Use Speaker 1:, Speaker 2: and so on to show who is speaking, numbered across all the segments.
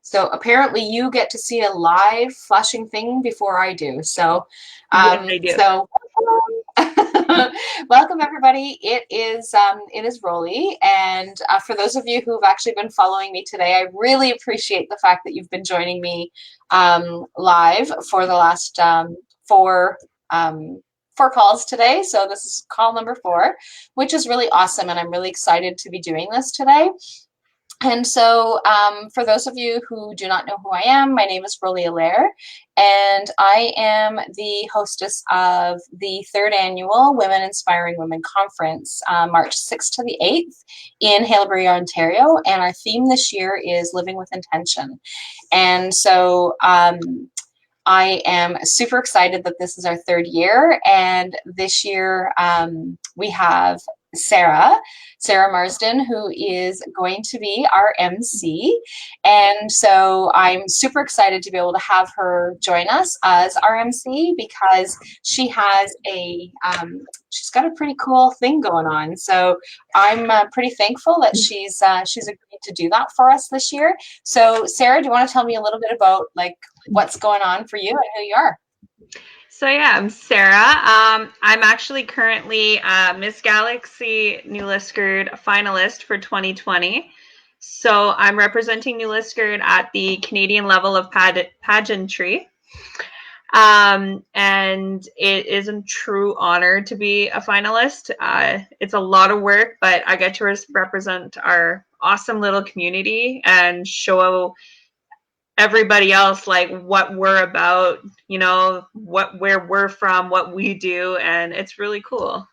Speaker 1: So apparently you get to see a live flashing thing before I do. So,
Speaker 2: Yes, I do.
Speaker 1: so welcome everybody. It is Rollie, and for those of you who've actually been following me today, I really appreciate the fact that you've been joining me live for the last four calls today. So this is call number 4, which is really awesome, and I'm really excited to be doing this today. And so, for those of you who do not know who I am, my name is Rollie, and I am the hostess of the 3rd annual Women Inspiring Women Conference, March 6th to the 8th in Haileybury, Ontario. And our theme this year is Living with Intention. And so, I am super excited that this is our 3rd year, and this year we have Sarah Marsden, who is going to be our MC. And so I'm super excited to be able to have her join us as our MC because she has she's got a pretty cool thing going on. So I'm pretty thankful that she's agreed to do that for us this year. So Sarah, do you want to tell me a little bit about like what's going on for you and who you are?
Speaker 2: So yeah, I'm Sarah. I'm actually currently Miss Galaxy New Liskeard finalist for 2020. So I'm representing New Liskeard at the Canadian level of pageantry. And it is a true honor to be a finalist. It's a lot of work, but I get to represent our awesome little community and show everybody else like what we're about, where we're from, what we do, and it's really cool.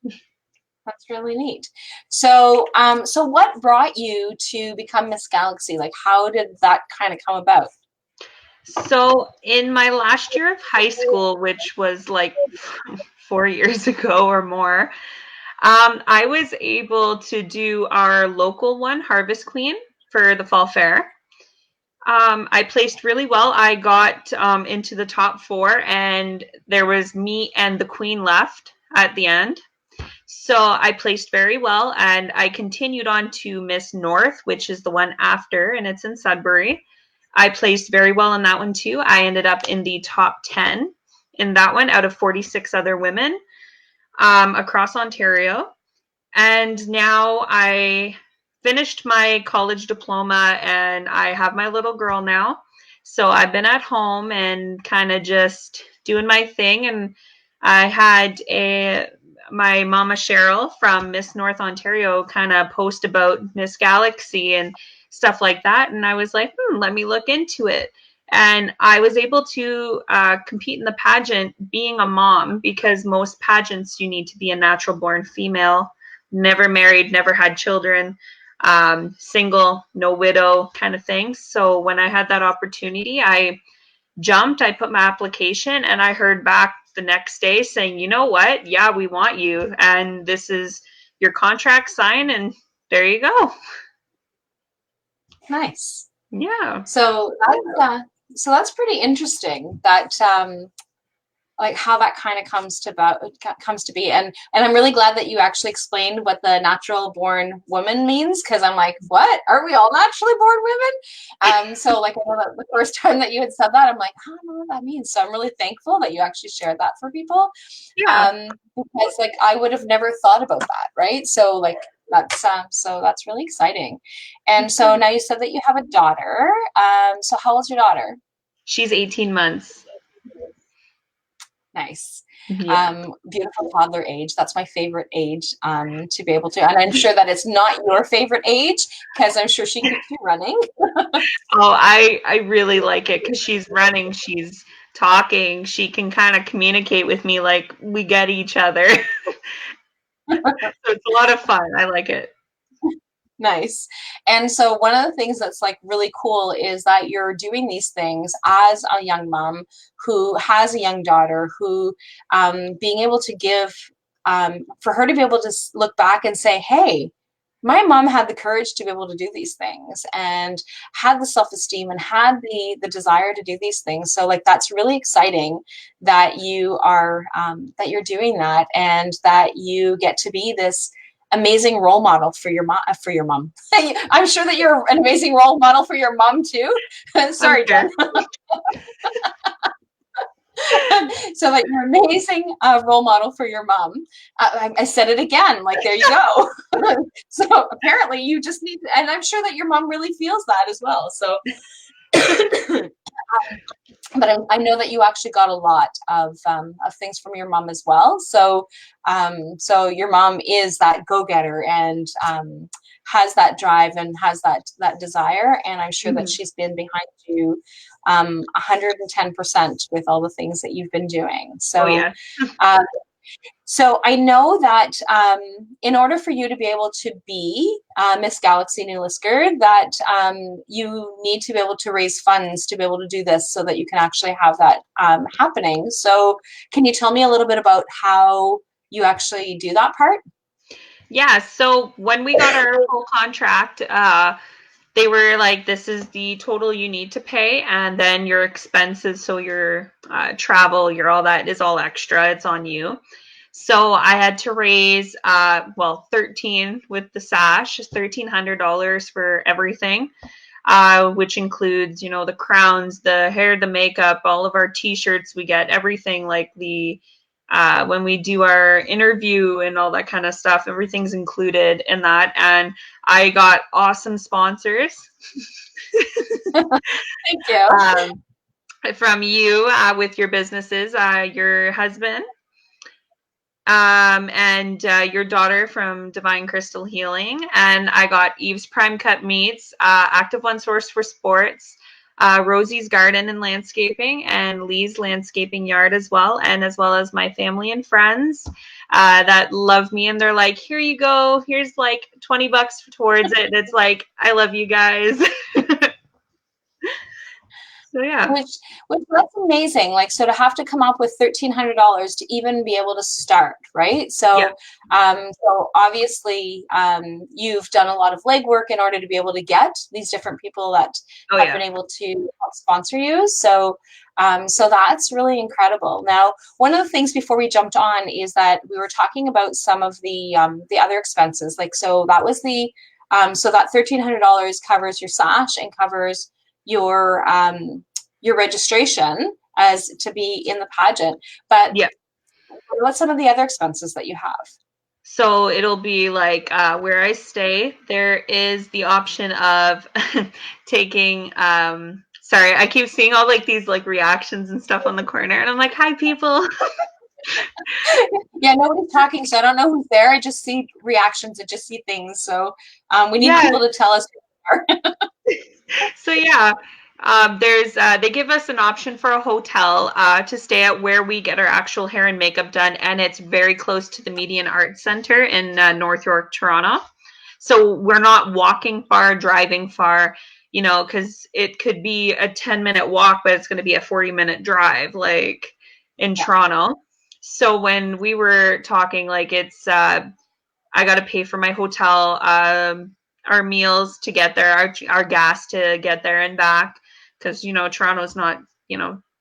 Speaker 1: That's really neat. So, so what brought you to become Miss Galaxy? Like, how did that kind of come about?
Speaker 2: So in my last year of high school, which was like 4 years ago or more, I was able to do our local one, Harvest Queen, for the fall fair. I placed really well. I got into the top 4, and there was me and the queen left at the end. So I placed very well, and I continued on to Miss North, which is the one after, and it's in Sudbury. I placed very well in that one too. I ended up in the top 10 in that one out of 46 other women across Ontario. And now I finished my college diploma and I have my little girl now. So I've been at home and kind of just doing my thing. And I had my mama Cheryl from Miss North Ontario kind of post about Miss Galaxy and stuff like that. And I was like, let me look into it. And I was able to compete in the pageant being a mom, because most pageants you need to be a natural born female, never married, never had children, single, no widow kind of thing. So when I had that opportunity, I jumped, I put my application, and I heard back the next day saying, you know what? Yeah, we want you. And this is your contract sign. And there you go.
Speaker 1: Nice.
Speaker 2: Yeah.
Speaker 1: So that's pretty interesting. That like how that kind of comes to be, and I'm really glad that you actually explained what the natural born woman means, because I'm like, what, are we all naturally born women? So like, I know that the first time that you had said that, I'm like, I don't know what that means. So I'm really thankful that you actually shared that for people,
Speaker 2: Yeah.
Speaker 1: because like I would have never thought about that, right? So like that's really exciting. And so now you said that you have a daughter. So how old's your daughter?
Speaker 2: She's 18 months.
Speaker 1: Nice.
Speaker 2: Yeah.
Speaker 1: Beautiful toddler age. That's my favorite age to be able to. And I'm sure that it's not your favorite age, because I'm sure she keeps you running.
Speaker 2: Oh, I really like it because she's running, she's talking, she can kind of communicate with me like we get each other. So it's a lot of fun. I like it.
Speaker 1: Nice. And so one of the things that's like really cool is that you're doing these things as a young mom who has a young daughter, who being able to give, for her to be able to look back and say, hey, my mom had the courage to be able to do these things and had the self-esteem and had the desire to do these things. So like, that's really exciting that you are, that you're doing that, and that you get to be this amazing role model for your mom. For your mom, I'm sure that you're an amazing role model for your mom too.
Speaker 2: I'm
Speaker 1: Sorry,
Speaker 2: sure.
Speaker 1: Jen. So that you're an amazing role model for your mom. I said it again. Like, there you go. So apparently, you just need, and I'm sure that your mom really feels that as well. So. But I know that you actually got a lot of things from your mom as well. So, so your mom is that go-getter and has that drive and has that desire. And I'm sure that she's been behind you 110% with all the things that you've been doing. So,
Speaker 2: Oh yeah.
Speaker 1: um, so I know that in order for you to be able to be Miss Galaxy New Liskeard, that you need to be able to raise funds to be able to do this so that you can actually have that happening. So can you tell me a little bit about how you actually do that part?
Speaker 2: Yeah, so when we got our full contract, they were like, this is the total you need to pay, and then your expenses, so your travel, your all that is all extra, it's on you. So I had to raise, 13 with the sash, $1,300 for everything, which includes, the crowns, the hair, the makeup, all of our t-shirts. We get everything, like the when we do our interview and all that kind of stuff, everything's included in that. And I got awesome sponsors.
Speaker 1: Thank you.
Speaker 2: From you with your businesses, your husband, and your daughter from Divine Crystal Healing. And I got Eve's Prime Cut Meats, Active One Source for Sports, Rosie's Garden and Landscaping, and Lee's Landscaping Yard as well, and as well as my family and friends that love me, and they're like, here you go, here's like $20 towards it. And it's like, I love you guys. So yeah.
Speaker 1: Which that's amazing. Like, so to have to come up with $1,300 to even be able to start, right? So,
Speaker 2: Yeah.
Speaker 1: So obviously, you've done a lot of legwork in order to be able to get these different people that have been able to help sponsor you. So, so that's really incredible. Now, one of the things before we jumped on is that we were talking about some of the other expenses. Like, so that was the so that $1,300 covers your sash and covers your registration as to be in the pageant. But
Speaker 2: Yeah.
Speaker 1: what's some of the other expenses that you have?
Speaker 2: So it'll be like where I stay, there is the option of taking, sorry, I keep seeing all like these like reactions and stuff on the corner, and I'm like, hi people.
Speaker 1: Yeah, nobody's talking, so I don't know who's there. I just see reactions, I just see things. So we need people to tell us who they are.
Speaker 2: So yeah, they give us an option for a hotel to stay at where we get our actual hair and makeup done, and it's very close to the Median Arts Center in North York, Toronto. So we're not walking far, driving far, because it could be a 10-minute walk, but it's going to be a 40-minute drive, like in Toronto. So when we were talking, like it's, I got to pay for my hotel, our meals to get there, our gas to get there and back, because Toronto's not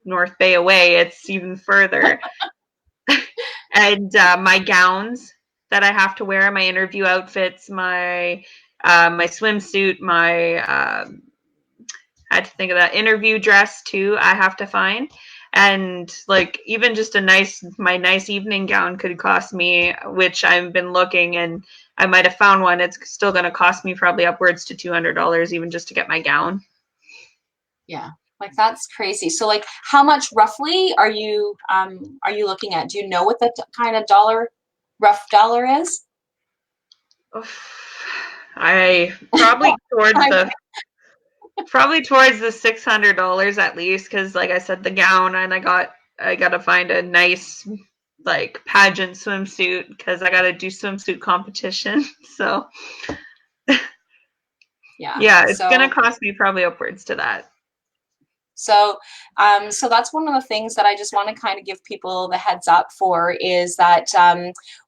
Speaker 2: North Bay away, it's even further. And my gowns that I have to wear, my interview outfits, my swimsuit, my I had to think of that interview dress too, I have to find. And like even just my nice evening gown could cost me, which I've been looking, and I might have found one. It's still going to cost me probably upwards to $200 even just to get my gown.
Speaker 1: Yeah, like that's crazy. So like, how much roughly are you looking at? Do you know what the kind of rough dollar is?
Speaker 2: I probably towards the $600 at least, because like I said, the gown, and I gotta find a nice like pageant swimsuit because I gotta do swimsuit competition. So yeah, it's gonna cost me probably upwards to that.
Speaker 1: So, so that's one of the things that I just want to kind of give people the heads up for, is that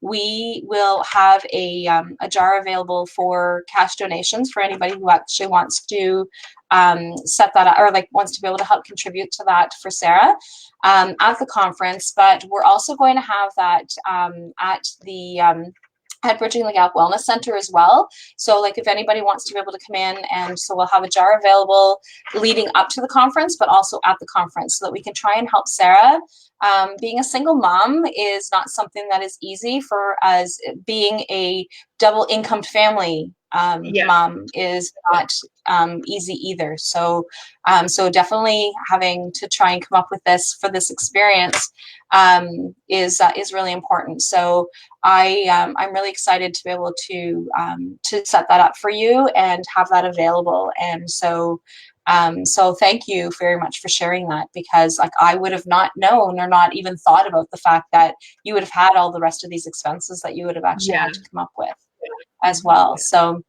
Speaker 1: we will have a jar available for cash donations for anybody who actually wants to set that up, or like wants to be able to help contribute to that for Sarah at the conference. But we're also going to have that at at Bridging the Gap Wellness Center as well. So like if anybody wants to be able to come in, and so we'll have a jar available leading up to the conference, but also at the conference, so that we can try and help Sarah. Being a single mom is not something that is easy for us. Being a double income family mom is not easy either. So, so definitely having to try and come up with this for this experience is really important. So I'm really excited to be able to set that up for you and have that available. And so so thank you very much for sharing that, because like I would have not known or not even thought about the fact that you would have had all the rest of these expenses that you would have actually had to come up with as well. So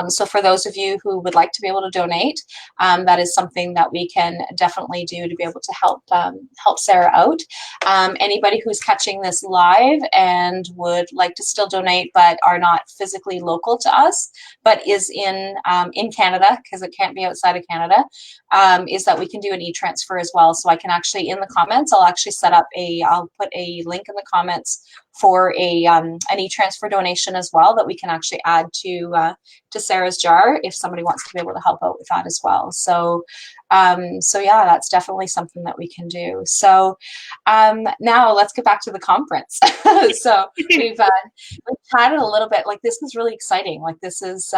Speaker 1: so for those of you who would like to be able to donate, that is something that we can definitely do to be able to help help Sarah out. Anybody who's catching this live and would like to still donate but are not physically local to us, but is in Canada, because it can't be outside of Canada, is that we can do an e-transfer as well. So I can actually, in the comments, I'll actually set up I'll put a link in the comments for an e-transfer donation as well, that we can actually add to Sarah's jar if somebody wants to be able to help out with that as well. So so yeah, that's definitely something that we can do. So now let's get back to the conference. So we've chatted a little bit. Like, this is really exciting. Like, this is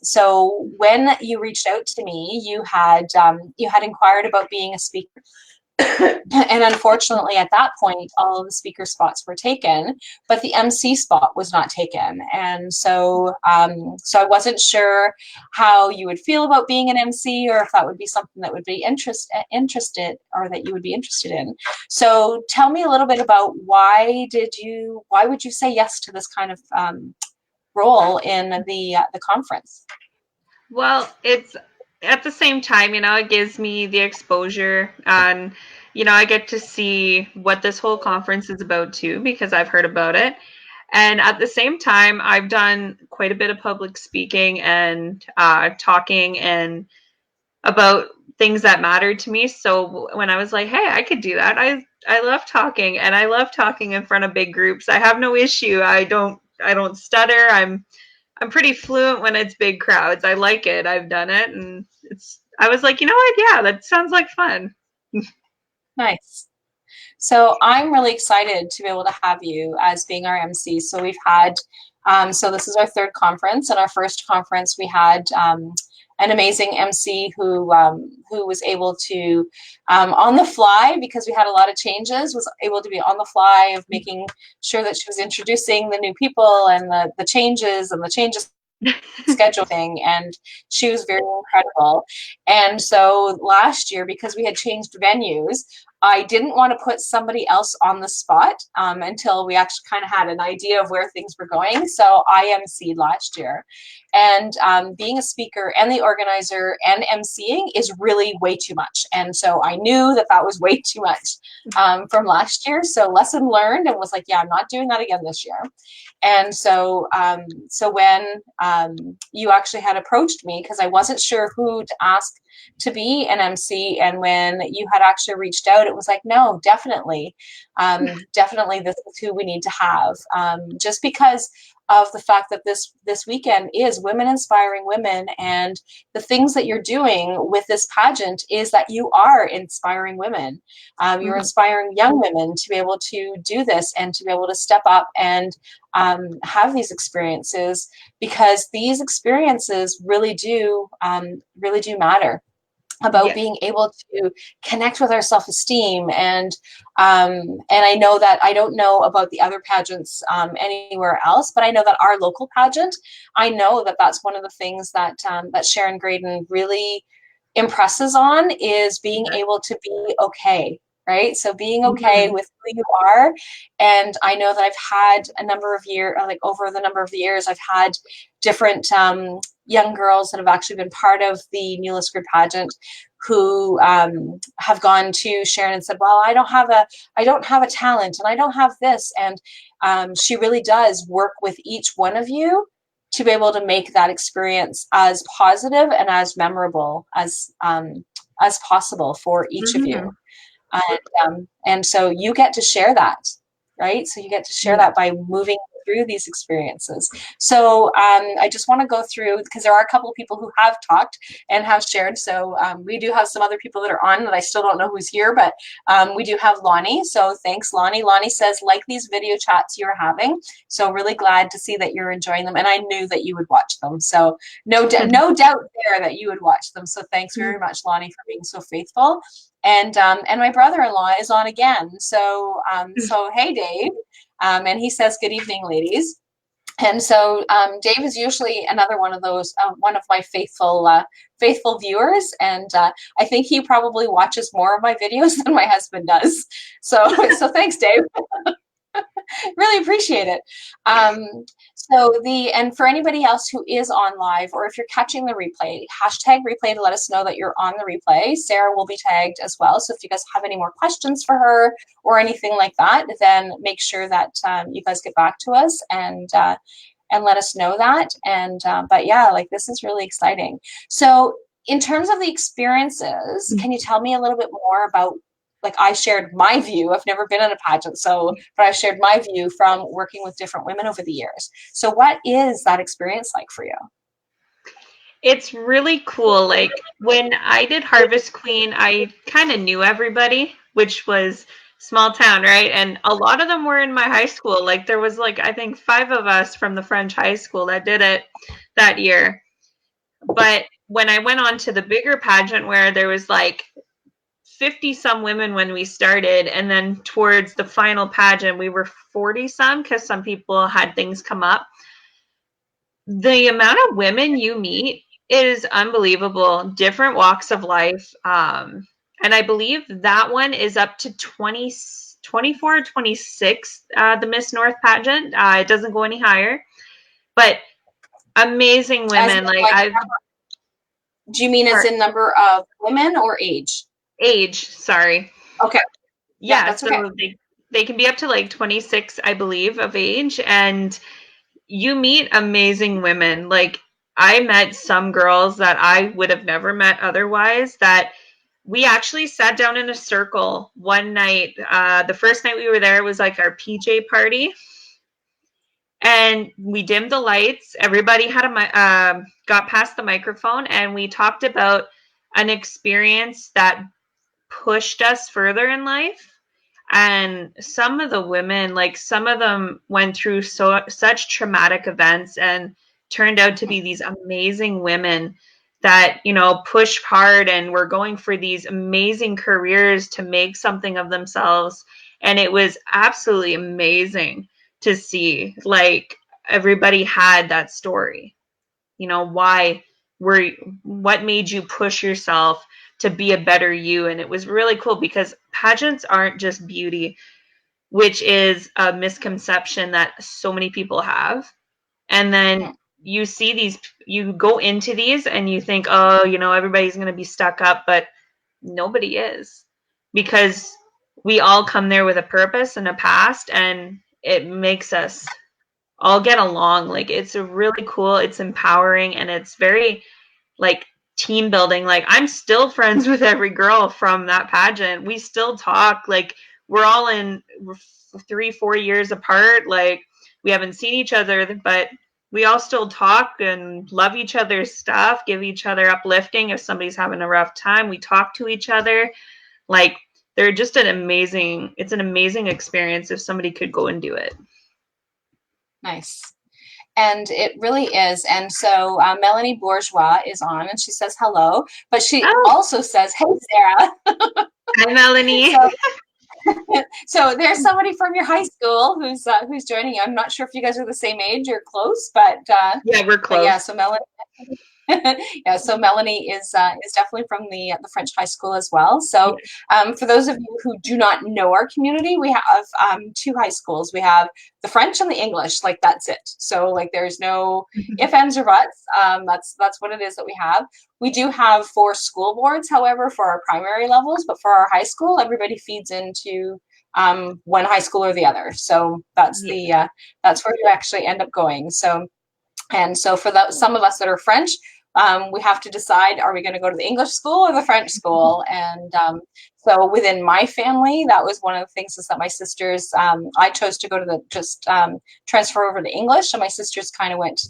Speaker 1: so when you reached out to me, you had inquired about being a speaker. And unfortunately, at that point, all of the speaker spots were taken, but the MC spot was not taken. And so, so I wasn't sure how you would feel about being an MC, or if that would be something that would be interested, or that you would be interested in. So, tell me a little bit about why would you say yes to this kind of role in the conference?
Speaker 2: Well, it's at the same time, it gives me the exposure, and I get to see what this whole conference is about too, because I've heard about it. And at the same time, I've done quite a bit of public speaking and talking and about things that mattered to me. So when I was like, hey, I could do that. I love talking, and I love talking in front of big groups. I have no issue. I don't stutter. I'm pretty fluent when it's big crowds. I like it. I've done it, and I was like, you know what? Yeah, that sounds like fun.
Speaker 1: Nice. So I'm really excited to be able to have you as being our MC. So we've had, so this is our third conference, and our first conference we had an amazing MC who was able to, on the fly, because we had a lot of changes, was able to be on the fly of making sure that she was introducing the new people and the changes schedule thing, and she was very incredible. And so last year, because we had changed venues, I didn't want to put somebody else on the spot until we actually kind of had an idea of where things were going. So I emceed last year. And being a speaker and the organizer and emceeing is really way too much. And so I knew that that was way too much from last year. So lesson learned, and was like, yeah, I'm not doing that again this year. And so so when you actually had approached me, because I wasn't sure who to ask to be an MC, and when you had actually reached out, it was like, no, definitely, definitely this is who we need to have, just because of the fact that this weekend is Women Inspiring Women, and the things that you're doing with this pageant is that you are inspiring women. You're inspiring young women to be able to do this and to be able to step up and have these experiences, because these experiences really do matter, about being able to connect with our self-esteem. And I know that I don't know about the other pageants anywhere else, but I know that our local pageant, I know that that's one of the things that that Sharon Graydon really impresses on, is being able to be okay, right? So being okay with who you are. And I know that I've had a number of years, like over the number of years, I've had different young girls that have actually been part of the New Liskeard pageant, who have gone to Sharon and said, well, I don't have a talent, and I don't have this. And she really does work with each one of you to be able to make that experience as positive and as memorable as possible for each of you. And so you get to share that, right? So you get to share that by moving through these experiences. So I just want to go through, because there are a couple of people who have talked and have shared. So we do have some other people that are on that I still don't know who's here, but we do have Lonnie. So thanks, Lonnie. Lonnie says, like these video chats you're having. So really glad to see that you're enjoying them. And I knew that you would watch them. So no doubt there that you would watch them. So thanks very much, Lonnie, for being so faithful. And my brother-in-law is on again. So hey, Dave. And he says, good evening, ladies. And so Dave is usually another one of those, one of my faithful viewers. And I think he probably watches more of my videos than my husband does. So thanks, Dave. Really appreciate it. And for anybody else who is on live, or if you're catching the replay, hashtag replay to let us know that you're on the replay. Sarah will be tagged as well. So if you guys have any more questions for her or anything like that, then make sure that you guys get back to us and let us know that. And but yeah, like this is really exciting. So in terms of the experiences, can you tell me a little bit more about, like, I shared my view. I've never been in a pageant, but I've shared my view from working with different women over the years. So what is that experience like for you?
Speaker 2: It's really cool. Like when I did Harvest Queen, I kind of knew everybody, which was small town, right? And a lot of them were in my high school. Like there was like, I think 5 of us from the French high school that did it that year. But when I went on to the bigger pageant where there was like 50 some women when we started, and then towards the final pageant we were 40 some because some people had things come up. The amount of women you meet is unbelievable, different walks of life. And I believe that one is up to 24 26, the Miss North pageant. It doesn't go any higher, but amazing women.
Speaker 1: Do you mean as in number of women or age?
Speaker 2: Age, sorry.
Speaker 1: Okay.
Speaker 2: Yeah, that's so okay. They can be up to like 26, I believe, of age, and you meet amazing women. Like I met some girls that I would have never met otherwise, that we actually sat down in a circle one night. The first night we were there was like our PJ party, and we dimmed the lights. Everybody had got past the microphone, and we talked about an experience that pushed us further in life. And some of the women, like some of them went through such traumatic events and turned out to be these amazing women that, you know, pushed hard and were going for these amazing careers to make something of themselves. And it was absolutely amazing to see. Like everybody had that story, you know, what made you push yourself to be a better you. And it was really cool because pageants aren't just beauty, which is a misconception that so many people have. And then you see these, you go into these and you think, oh, you know, everybody's going to be stuck up, but nobody is, because we all come there with a purpose and a past, and it makes us all get along. Like it's a really cool, it's empowering, and it's very like team building. Like I'm still friends with every girl from that pageant. We still talk. Like we're all in 3-4 years apart. Like we haven't seen each other, but we all still talk and love each other's stuff, give each other uplifting. If somebody's having a rough time, we talk to each other. Like they're just it's an amazing experience if somebody could go and do it.
Speaker 1: Nice. And it really is. And so Melanie Bourgeois is on, and she says hello, but she also says, hey, Sarah.
Speaker 2: Hi, Melanie.
Speaker 1: So there's somebody from your high school who's joining you. I'm not sure if you guys are the same age or close, but
Speaker 2: yeah, we're close.
Speaker 1: Yeah, so Melanie. Yeah, so Melanie is definitely from the French high school as well. So for those of you who do not know our community, we have 2 high schools. We have the French and the English. Like that's it. So like there's no ifs, ands, or buts. That's what it is that we have. We do have 4 school boards, however, for our primary levels, but for our high school, everybody feeds into one high school or the other. So that's that's where you actually end up going. So. And so for some of us that are French, we have to decide, are we going to go to the English school or the French school? And so within my family, that was one of the things, is that my sisters, I chose to go to transfer over to English, and my sisters kind of went,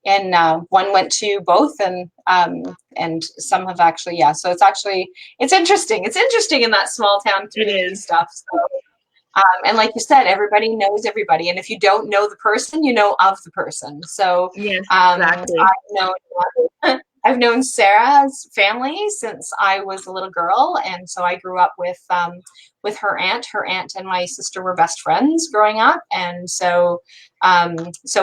Speaker 1: and one went to both, and some have actually, yeah. So it's interesting. It's interesting in that small town
Speaker 2: It
Speaker 1: community
Speaker 2: is.
Speaker 1: stuff. So, and like you said, everybody knows everybody, and if you don't know the person, you know of the person. So
Speaker 2: Yes,
Speaker 1: I've
Speaker 2: exactly.
Speaker 1: known Sarah's family since I was a little girl, and so I grew up with her aunt. Her aunt and my sister were best friends growing up, and so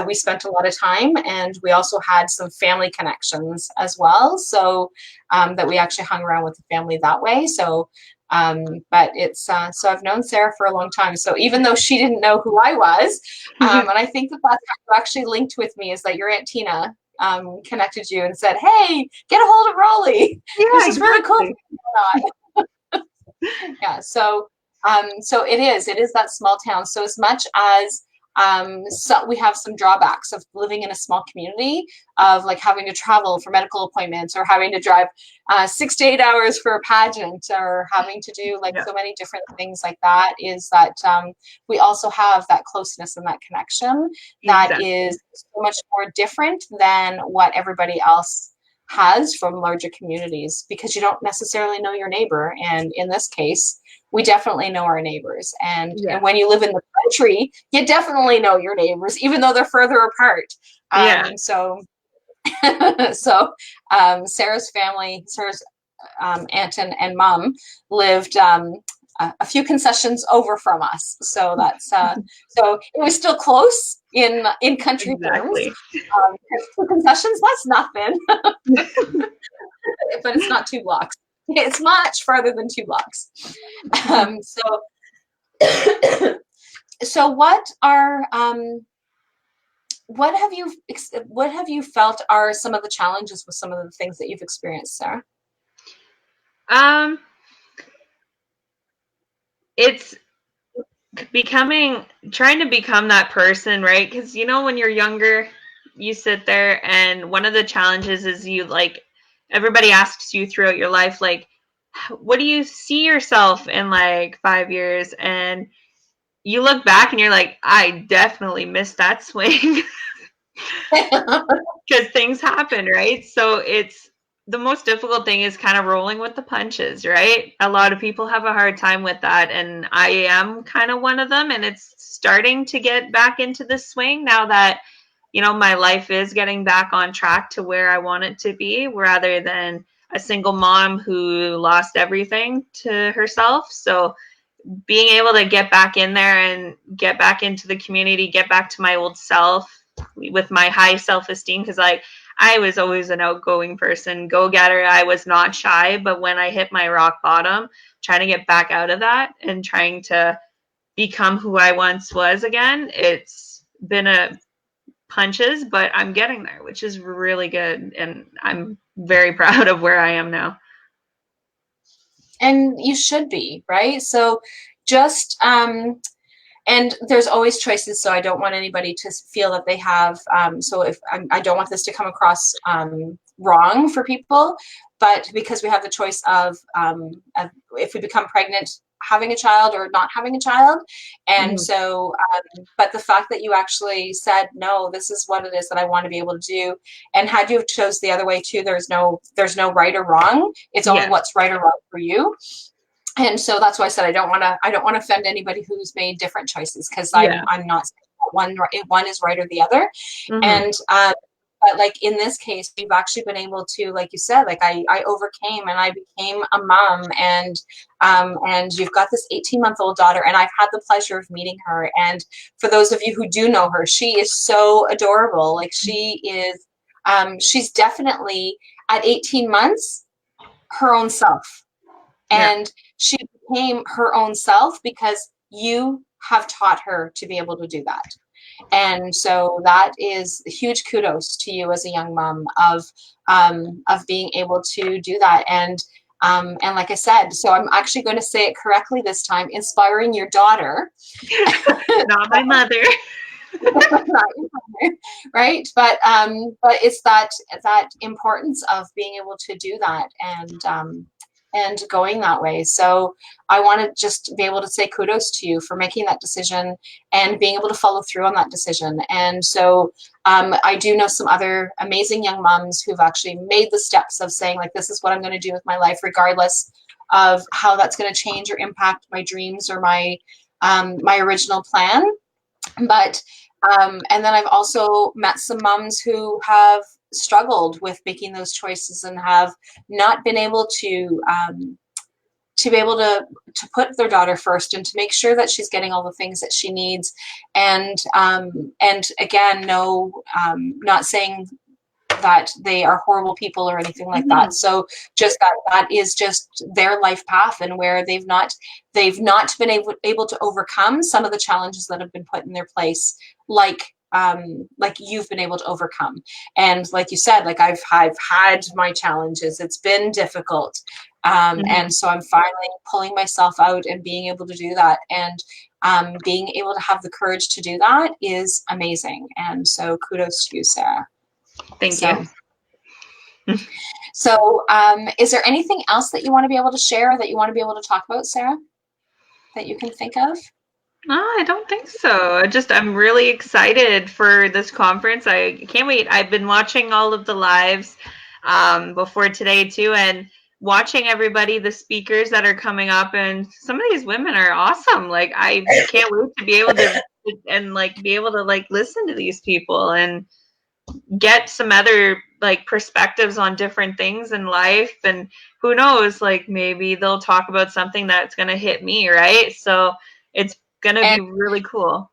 Speaker 1: we spent a lot of time, and we also had some family connections as well. So that we actually hung around with the family that way. So. But it's so I've known Sarah for a long time. So even though she didn't know who I was, and I think that's how you actually linked with me, is that your Aunt Tina connected you and said, "Hey, get a hold of Rollie. There's
Speaker 2: Yeah,
Speaker 1: this really cool
Speaker 2: exactly.
Speaker 1: thing going on." Yeah. So it is that small town. So as much as so we have some drawbacks of living in a small community, of like having to travel for medical appointments, or having to drive 6 to 8 hours for a pageant, or having to do like
Speaker 2: Yeah,
Speaker 1: so many different things like that, is that we also have that closeness and that connection that
Speaker 2: exactly.
Speaker 1: is so much more different than what everybody else has from larger communities, because you don't necessarily know your neighbor. And in this case, we definitely know our neighbors. And
Speaker 2: Yeah.
Speaker 1: when you live in the country, you definitely know your neighbors, even though they're further apart.
Speaker 2: Yeah.
Speaker 1: So Sarah's family, Sarah's aunt and mom lived a few concessions over from us. So that's so it was still close in country terms.
Speaker 2: Exactly.
Speaker 1: 2 concessions, that's nothing, but it's not 2 blocks. It's much farther than 2 blocks. So so what have you felt are some of the challenges with some of the things that you've experienced, Sarah?
Speaker 2: Um, it's trying to become that person, right? Because when you're younger, you sit there, and one of the challenges is everybody asks you throughout your life, like, what do you see yourself in like 5 years? And you look back and you're like, I definitely missed that swing. Because things happen, right? So it's the most difficult thing is kind of rolling with the punches, right? A lot of people have a hard time with that, and I am kind of one of them, and it's starting to get back into the swing now that my life is getting back on track to where I want it to be, rather than a single mom who lost everything to herself. So being able to get back in there and get back into the community, get back to my old self with my high self-esteem, because I was always an outgoing person, go-getter. I was not shy, but when I hit my rock bottom, trying to get back out of that and trying to become who I once was again, it's been a punches, but I'm getting there, which is really good, and I'm very proud of where I am now.
Speaker 1: And you should be, right? So just and there's always choices, so I don't want anybody to feel that they have so if I don't want this to come across wrong for people, but because we have the choice of if we become pregnant, having a child or not having a child. And
Speaker 2: Mm-hmm.
Speaker 1: so but the fact that you actually said, no, this is what it is that I want to be able to do, and had you have chose the other way too, there's no right or wrong. It's only
Speaker 2: Yeah.
Speaker 1: what's right or wrong for you. And so that's why I said I don't want to offend anybody who's made different choices, because
Speaker 2: Yeah.
Speaker 1: I'm not saying one is right or the other.
Speaker 2: Mm-hmm.
Speaker 1: And but like in this case, you've actually been able to, like you said, like I overcame and I became a mom, and you've got this 18-month-old daughter, and I've had the pleasure of meeting her. And for those of you who do know her, she is so adorable. Like she's definitely at 18 months her own self.
Speaker 2: Yeah.
Speaker 1: And she became her own self because you have taught her to be able to do that. And so that is huge kudos to you as a young mom of being able to do that. And like I said, so I'm actually going to say it correctly this time, inspiring your daughter.
Speaker 2: Not my mother.
Speaker 1: Not your mother, right? But it's that importance of being able to do that. and going that way. So I want to just be able to say kudos to you for making that decision and being able to follow through on that decision. And so I do know some other amazing young moms who've actually made the steps of saying, like, this is what I'm going to do with my life, regardless of how that's going to change or impact my dreams or my my original plan. But and then I've also met some moms who have struggled with making those choices and have not been able to be able to put their daughter first and to make sure that she's getting all the things that she needs. And again, no, not saying that they are horrible people or anything like that. So just that is just their life path, and where they've not been able to overcome some of the challenges that have been put in their place, like you've been able to overcome. And like you said, like I've had my challenges. It's been difficult. And so I'm finally pulling myself out and being able to do that. And being able to have the courage to do that is amazing. And so kudos to you, Sarah.
Speaker 2: Thank you.
Speaker 1: So is there anything else that you want to be able to share, that you want to be able to talk about, Sarah, that you can think of?
Speaker 2: No, I don't think so. I'm really excited for this conference. I can't wait. I've been watching all of the lives before today too, and watching everybody, the speakers that are coming up, and some of these women are awesome. Like, I can't wait to be able to and like be able to like listen to these people and get some other like perspectives on different things in life. And who knows, like maybe they'll talk about something that's going to hit me, right? So it's going to be really cool.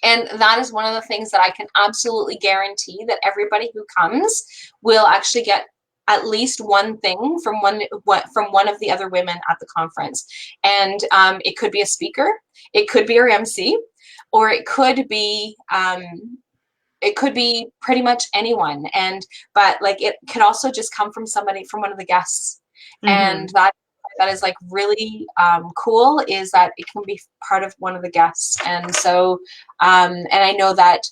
Speaker 1: And that is one of the things that I can absolutely guarantee, that everybody who comes will actually get at least one thing from one of the other women at the conference. And it could be a speaker, it could be our MC, or it could be pretty much anyone. But like, it can also just come from somebody, from one of the guests. And that is like really cool, is that it can be part of one of the guests. And so and I know that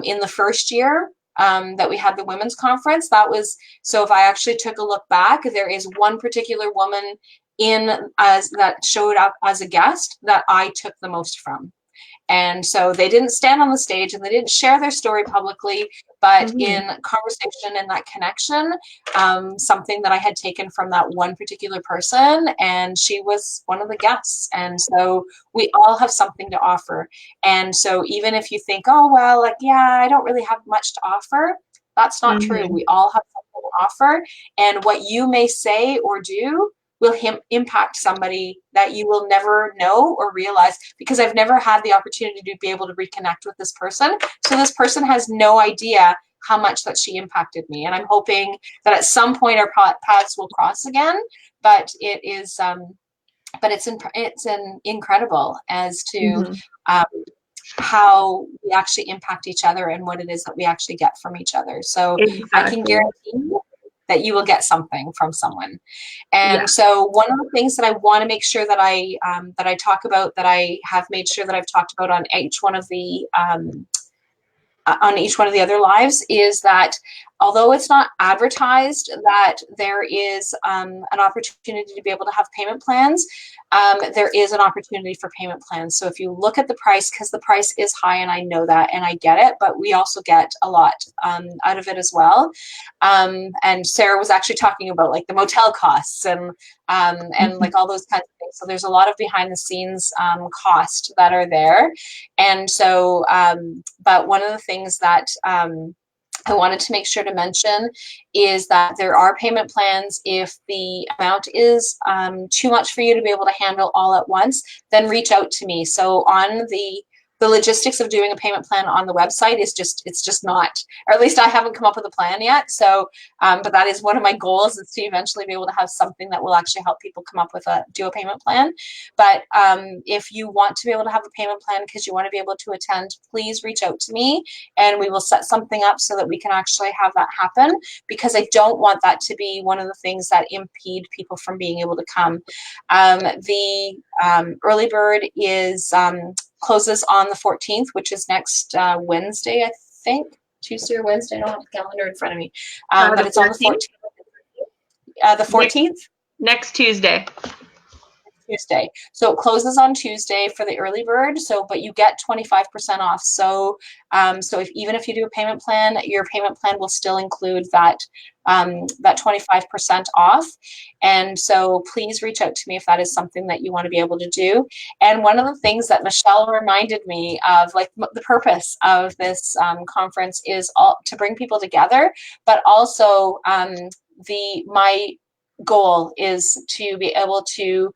Speaker 1: in the first year that we had the women's conference, that was, so if I actually took a look back, there is one particular woman that showed up as a guest that I took the most from. And so they didn't stand on the stage and they didn't share their story publicly, but in conversation and that connection, something that I had taken from that one particular person, and she was one of the guests. And so we all have something to offer. And so even if you think, oh, well, like, yeah, I don't really have much to offer, that's not true. We all have something to offer. And what you may say or do will impact somebody that you will never know or realize, because I've never had the opportunity to be able to reconnect with this person. So this person has no idea how much that she impacted me. And I'm hoping that at some point our paths will cross again, but it's incredible as to how we actually impact each other and what it is that we actually get from each other. So I can guarantee you that you will get something from someone. And so one of the things that I want to make sure that I talk about, that I have made sure that I've talked about on each one of the other lives, is that although it's not advertised that there is an opportunity to be able to have payment plans, there is an opportunity for payment plans. So if you look at the price, because the price is high, and I know that and I get it, but we also get a lot out of it as well. And Sarah was actually talking about like the motel costs and like all those kinds of things. So there's a lot of behind the scenes cost that are there. And so, but one of the things that I wanted to make sure to mention is that there are payment plans. If the amount is too much for you to be able to handle all at once, then reach out to me. So on the logistics of doing a payment plan on the website is it's just not, or at least I haven't come up with a plan yet. So, but that is one of my goals, is to eventually be able to have something that will actually help people come up with do a payment plan. But if you want to be able to have a payment plan because you want to be able to attend, please reach out to me and we will set something up so that we can actually have that happen, because I don't want that to be one of the things that impede people from being able to come. The early bird is closes on the 14th, which is next Wednesday, I think. Tuesday or Wednesday. I don't have the calendar in front of me. But it's on the 14th. The 14th?
Speaker 2: Next Tuesday.
Speaker 1: Tuesday. So it closes on Tuesday for the early bird. So, but you get 25% off. So, so even if you do a payment plan, your payment plan will still include that 25% off. And so please reach out to me if that is something that you want to be able to do. And one of the things that Michelle reminded me of, like the purpose of this conference is to bring people together, but also my goal is to be able to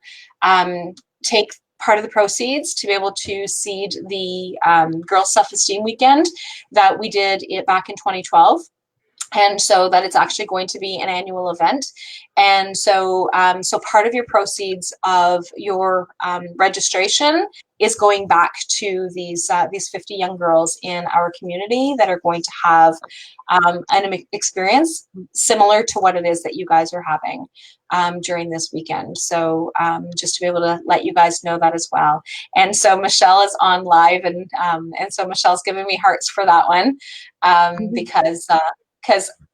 Speaker 1: take part of the proceeds to be able to seed the Girls Self-Esteem Weekend that we did back in 2012. And so that it's actually going to be an annual event. And so, so part of your proceeds of your registration is going back to these 50 young girls in our community that are going to have an experience similar to what it is that you guys are having during this weekend. So just to be able to let you guys know that as well. And so Michelle is on live, and so Michelle's giving me hearts for that one because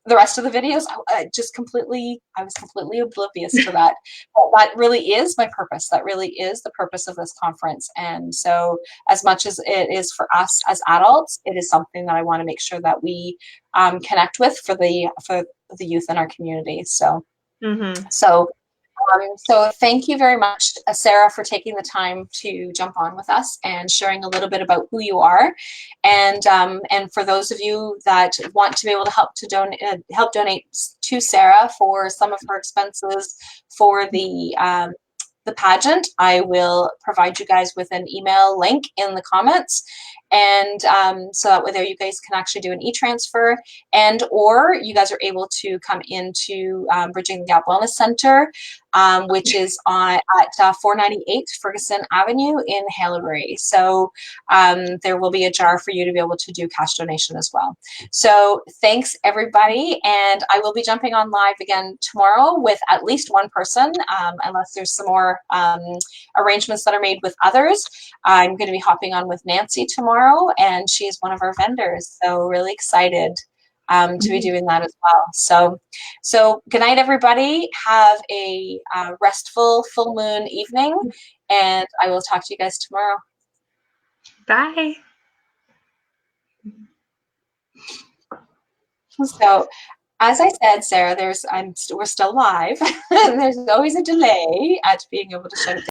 Speaker 1: the rest of the videos, I was completely oblivious to that. But that really is my purpose. That really is the purpose of this conference. And so as much as it is for us as adults, it is something that I want to make sure that we connect with for the youth in our community. So, so thank you very much, Sarah, for taking the time to jump on with us and sharing a little bit about who you are. And for those of you that want to be able to help donate to Sarah for some of her expenses for the pageant, I will provide you guys with an email link in the comments. And so that way there you guys can actually do an e-transfer, and or you guys are able to come into Bridging the Gap Wellness Center, which is at 498 Ferguson Avenue in Haileybury. So there will be a jar for you to be able to do cash donation as well. So thanks everybody, and I will be jumping on live again tomorrow with at least one person, unless there's some more arrangements that are made with others. I'm going to be hopping on with Nancy tomorrow, and she's one of our vendors. So really excited to be doing that as well. So good night, everybody. Have a restful full moon evening, and I will talk to you guys tomorrow.
Speaker 2: Bye.
Speaker 1: So, as I said, Sarah, we're still live. There's always a delay at being able to shut it down.